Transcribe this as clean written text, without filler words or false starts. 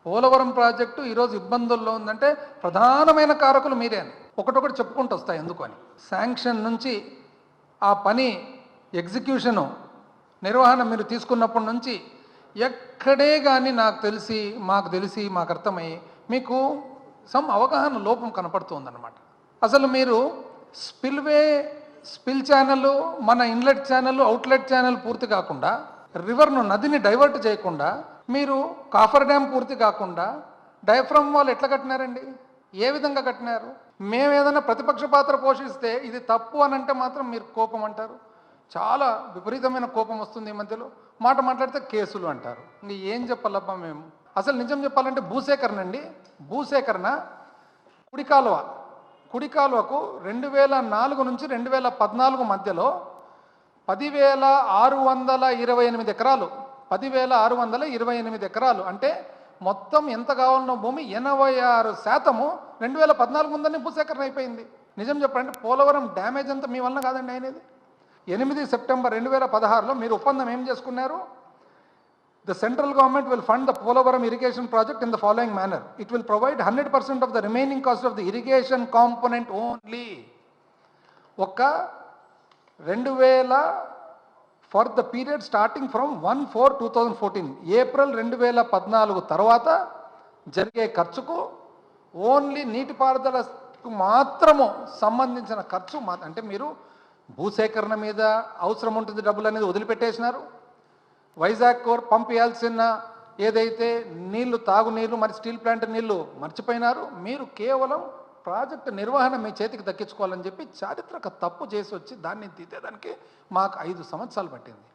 Polavaram project ఈరోజు ఇబ్బందుల్లో ఉందంటే ప్రధానమైన కారకులు మీరే అని ఒకటొకటి చెప్పుకుంటూ వస్తాయి. ఎందుకు అని శాంక్షన్ నుంచి ఆ పని ఎగ్జిక్యూషను నిర్వహణ మీరు తీసుకున్నప్పటి నుంచి ఎక్కడే కానీ మాకు తెలిసి మాకు అర్థమై మీకు అవగాహన లోపం కనపడుతుందన్నమాట. అసలు మీరు స్పిల్ ఛానల్, మన ఇన్లెట్ ఛానల్, అవుట్లెట్ ఛానల్ పూర్తి కాకుండా, నదిని డైవర్ట్ చేయకుండా, మీరు కాఫర్ డ్యామ్ పూర్తి కాకుండా డయాఫ్రమ్ వాల్ ఎట్లా కట్టినారండి? ఏ విధంగా కట్టినారు? మేము ఏదైనా ప్రతిపక్ష పాత్ర పోషిస్తే ఇది తప్పు అని అంటే మాత్రం మీరు కోపం అంటారు. చాలా విపరీతమైన కోపం వస్తుంది. ఈ మధ్యలో మాట్లాడితే కేసులు అంటారు. ఇంక ఏం చెప్పాలబ్బా మేము? అసలు నిజం చెప్పాలంటే భూసేకరణ అండి, భూసేకరణ కుడి కాలువకు 2004 నుంచి 2014 మధ్యలో 10,628 ఎకరాలు, 10,628 ఎకరాలు అంటే మొత్తం ఎంత కావాలన్న భూమి 86% 2014 ముందనే భూసేకరణ అయిపోయింది. నిజం చెప్పండి, పోలవరం డ్యామేజ్ అంతా మీ వలన కాదండి అయినది. 8 సెప్టెంబర్ 2016లో మీరు ఒప్పందం ఏం చేసుకున్నారు? The central government will fund the Polavaram irrigation project in the following manner. It will provide 100% of the remaining cost of the irrigation component only. ఒక 2000 for the period starting from 1/4/2014, April 2014 తర్వాత జరిగే ఖర్చుకు only నీటిపారుదలకు మాత్రము సంబంధించిన ఖర్చు అంటే మీరు భూసేకరణ మీద అవసరం ఉంటుంది డబ్బులు అనేది వదిలిపెట్టేసినారు. వైజాగ్ కోర్ పంపించాల్సిన ఏదైతే నీళ్లు, తాగునీళ్ళు, మరి స్టీల్ ప్లాంట్ నీళ్లు మర్చిపోయినారు. మీరు కేవలం ప్రాజెక్టు నిర్వహణ మీ చేతికి దక్కించుకోవాలని చెప్పి చారిత్రక తప్పు చేసి వచ్చి దాన్ని తీసేదానికి మాకు 5 సంవత్సరాలు పట్టింది.